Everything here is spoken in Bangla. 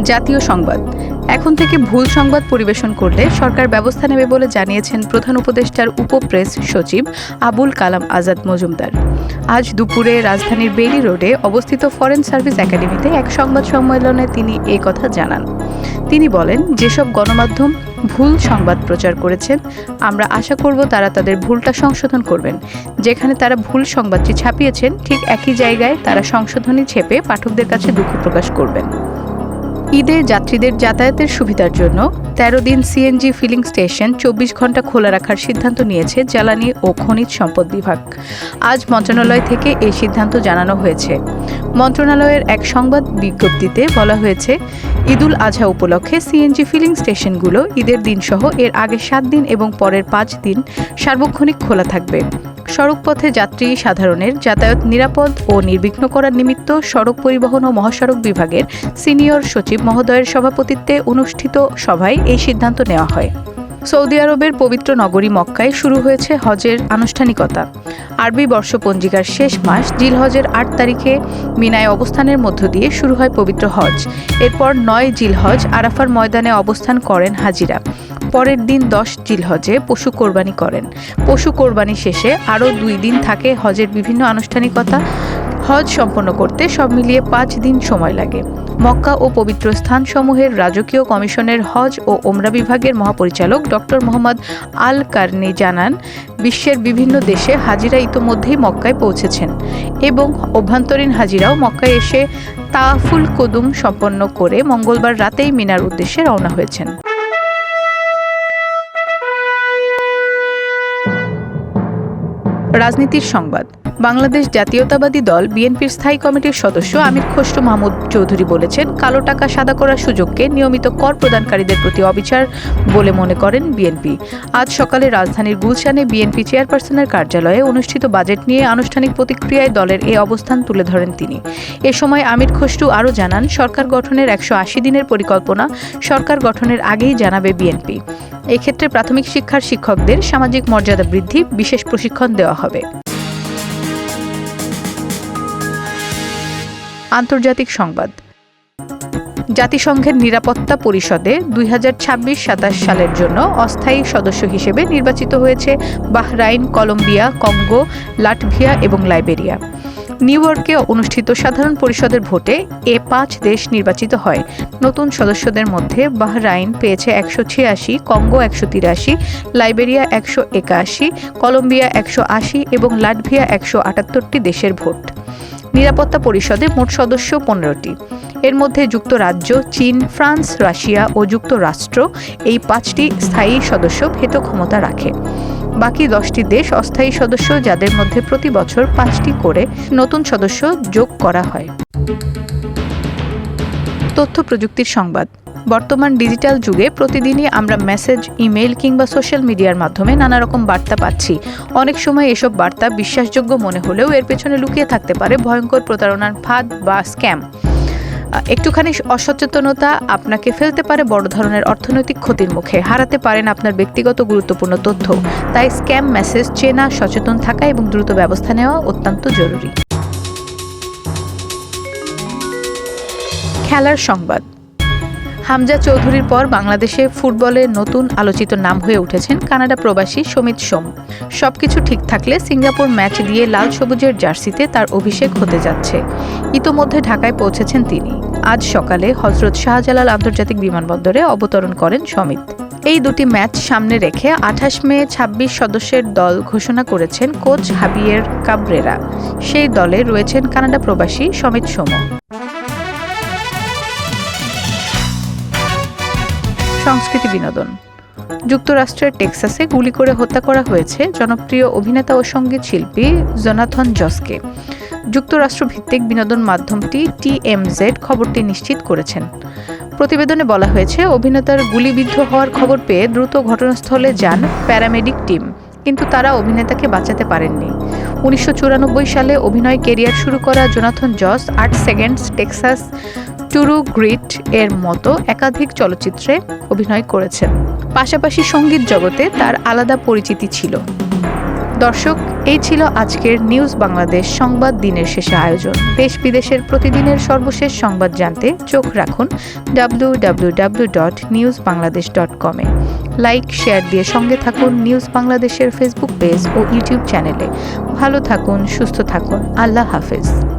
জাতীয় সংবাদ। এখন থেকে ভুল সংবাদ পরিবেশন করলে সরকার ব্যবস্থা নেবে বলে জানিয়েছেন প্রধান উপদেষ্টার উপপ্রেস সচিব আবুল কালাম আজাদ মজুমদার। আজ দুপুরে রাজধানীর বেইলি রোডে অবস্থিত ফরেন সার্ভিস একাডেমিতে এক সংবাদ সম্মেলনে তিনি এ কথা জানান। তিনি বলেন, যেসব গণমাধ্যম ভুল সংবাদ প্রচার করেছেন, আমরা আশা করব তারা তাদের ভুলটা সংশোধন করবেন। যেখানে তারা ভুল সংবাদটি ছাপিয়েছেন, ঠিক একই জায়গায় তারা সংশোধনী ছেপে পাঠকদের কাছে দুঃখ প্রকাশ করবেন। ঈদে যাত্রীদের যাতায়াতের সুবিধার জন্য ১৩ দিন সিএনজি ফিলিং স্টেশন ২৪ ঘন্টা খোলা রাখার সিদ্ধান্ত নিয়েছে জ্বালানি ও খনিজ সম্পদ বিভাগ। আজ মন্ত্রণালয় থেকে এই সিদ্ধান্ত জানানো হয়েছে। মন্ত্রণালয়ের এক সংবাদ বিজ্ঞপ্তিতে বলা হয়েছে, ঈদুল আজহা উপলক্ষে সিএনজি ফিলিং স্টেশনগুলো ঈদের দিনসহ এর আগে ৭ দিন এবং পরের ৫ দিন সার্বক্ষণিক খোলা থাকবে। সড়কপথে যাত্রী সাধারণের যাতায়াত নিরাপদ ও নির্বিঘ্ন করার নিমিত্ত সড়ক পরিবহন ও মহাসড়ক বিভাগের সিনিয়র সচিব মহোদয়ের সভাপতিত্বে অনুষ্ঠিত সভায় এই সিদ্ধান্ত নেওয়া হয়। সৌদি আরবের পবিত্র নগরী মক্কায় শুরু হয়েছে হজের আনুষ্ঠানিকতা। আরবি বর্ষপঞ্জিকার শেষ মাস জিলহজের ৮ তারিখে মিনায় অবস্থানের মধ্য দিয়ে শুরু হয় পবিত্র হজ। এরপর ৯ জিলহজ আরাফার ময়দানে অবস্থান করেন হাজিরা। পরের দিন ১০ জিলহজে পশু কোরবানি করেন। পশু কোরবানি শেষে আরও ২ দিন থাকে হজের বিভিন্ন আনুষ্ঠানিকতা। হজ সম্পন্ন করতে সব মিলিয়ে ৫ দিন সময় লাগে। মক্কা ও পবিত্র স্থানসমূহের রাজকীয় কমিশনের হজ ও ওমরা বিভাগের মহাপরিচালক ডক্টর মোহাম্মদ আল কারনি জানান, বিশ্বের বিভিন্ন দেশে হাজিরা ইতোমধ্যেই মক্কায় পৌঁছেছেন এবং অভ্যন্তরীণ হাজিরাও মক্কায় এসে তাওয়াফুল কুদুম সম্পন্ন করে মঙ্গলবার রাতেই মিনার উদ্দেশ্যে রওনা হয়েছেন। রাজনীতির সংবাদ। বাংলাদেশ জাতীয়তাবাদী দল বিএনপির স্থায়ী কমিটির সদস্য আমির খসরু মাহমুদ চৌধুরী বলেছেন, কালো টাকা সাদা করার সুযোগকে নিয়মিত কর প্রদানকারীদের প্রতি অবিচার বলে মনে করেন বিএনপি। আজ সকালে রাজধানীর গুলশানে বিএনপি চেয়ারপারসনের কার্যালয়ে অনুষ্ঠিত বাজেট নিয়ে আনুষ্ঠানিক প্রতিক্রিয়ায় দলের এই অবস্থান তুলে ধরেন তিনি। এ সময় আমির খসরু আরও জানান, সরকার গঠনের ১৮০ দিনের পরিকল্পনা সরকার গঠনের আগেই জানাবে বিএনপি। এক্ষেত্রে প্রাথমিক শিক্ষার শিক্ষকদের সামাজিক মর্যাদা বৃদ্ধি বিশেষ প্রশিক্ষণ দেওয়া হবে। আন্তর্জাতিক সংবাদ। জাতিসংঘের নিরাপত্তা পরিষদে ২০২৬-২৭ সালের জন্য অস্থায়ী সদস্য হিসেবে নির্বাচিত হয়েছে বাহরাইন, কলম্বিয়া, কঙ্গো, লাটভিয়া এবং লাইবেরিয়া। নিউ ইয়র্কে অনুষ্ঠিত সাধারণ পরিষদের ভোটে এ ৫ দেশ নির্বাচিত হয়। নতুন সদস্যদের মধ্যে বাহরাইন পেয়েছে ১৮৬, কঙ্গো ১৮৩, লাইবেরিয়া ১৮১, কলম্বিয়া ১৮০ এবং লাটভিয়া ১৭৮টি দেশের ভোট। নিরাপত্তা পরিষদে মোট সদস্য ১৫টি। এর মধ্যে যুক্তরাজ্য, চীন, ফ্রান্স, রাশিয়া ও যুক্তরাষ্ট্র এই ৫টি স্থায়ী সদস্য ভেটো ক্ষমতা রাখে। বাকি 10টি দেশ অস্থায়ী সদস্য, যাদের মধ্যে প্রতি বছর 5টি করে নতুন সদস্য যোগ করা হয়। তথ্য প্রযুক্তির সংবাদ। বর্তমান ডিজিটাল যুগে প্রতিদিনই আমরা মেসেজ, ইমেইল কিংবা সোশ্যাল মিডিয়ার মাধ্যমে নানা রকম বার্তা পাচ্ছি। অনেক সময় এসব বার্তা বিশ্বাসযোগ্য মনে হলেও এর পেছনে লুকিয়ে থাকতে পারে ভয়ঙ্কর প্রতারণার ফাঁদ বা স্ক্যাম। একটুখানি অসচেতনতা আপনাকে ফেলতে পারে বড় ধরনের অর্থনৈতিক ক্ষতির মুখে। হারাতে পারেন আপনার ব্যক্তিগত গুরুত্বপূর্ণ তথ্য। তাই স্ক্যাম মেসেজ চেনা, সচেতন থাকা এবং দ্রুত ব্যবস্থা নেওয়া অত্যন্ত জরুরি। খেলার সংবাদ। হামজা চৌধুরীর পর বাংলাদেশে ফুটবলের নতুন আলোচিত নাম হয়ে উঠেছেন কানাডা প্রবাসী সমিত সোম। সবকিছু ঠিক থাকলে সিঙ্গাপুর ম্যাচ দিয়ে লাল সবুজের জার্সিতে তার অভিষেক হতে যাচ্ছে। ইতোমধ্যে ঢাকায় পৌঁছেছেন তিনি। আজ সকালে হজরত শাহজালাল আন্তর্জাতিক বিমানবন্দরে অবতরণ করেন সমিত। এই দুটি ম্যাচ সামনে রেখে ২৮ মে ২৬ সদস্যের দল ঘোষণা করেছেন কোচ হাবিয়ের কাবরেরা। সেই দলে রয়েছেন কানাডা প্রবাসী সমিত সোম। সংস্কৃতি বিনোদন। যুক্তরাষ্ট্রের টেক্সাসে গুলি করে হত্যা করা হয়েছে জনপ্রিয় অভিনেতা ও সঙ্গীত শিল্পী জোনাথন জসকে। যুক্তরাষ্ট্র ভিত্তিক বিনোদন মাধ্যমটি TMZ খবরটি নিশ্চিত করেছেন। প্রতিবেদনে বলা হয়েছে, অভিনেতার গুলিবিদ্ধ হওয়ার খবর পেয়ে দ্রুত ঘটনাস্থলে যান প্যারামেডিক টিম, কিন্তু তারা অভিনেতাকে বাঁচাতে পারেননি। ১৯৯৪ সালে অভিনয় কেরিয়ার শুরু করা Jonathan Joss ৮ seconds, Texas, True Grit এর মতো একাধিক চলচ্চিত্রে অভিনয় করেছেন। পাশাপাশি সঙ্গীত জগতে তার আলাদা পরিচিতি ছিল। দর্শক, এই ছিল আজকের নিউজ বাংলাদেশ সংবাদ দিনের শেষে আয়োজন। দেশ বিদেশের প্রতিদিনের সর্বশেষ সংবাদ জানতে চোখ রাখুন www.newsbangladesh.com এ। লাইক শেয়ার দিয়ে সঙ্গে থাকুন নিউজ বাংলাদেশের ফেসবুক পেজ ও ইউটিউব চ্যানেলে। ভালো থাকুন, সুস্থ থাকুন। আল্লাহ হাফেজ।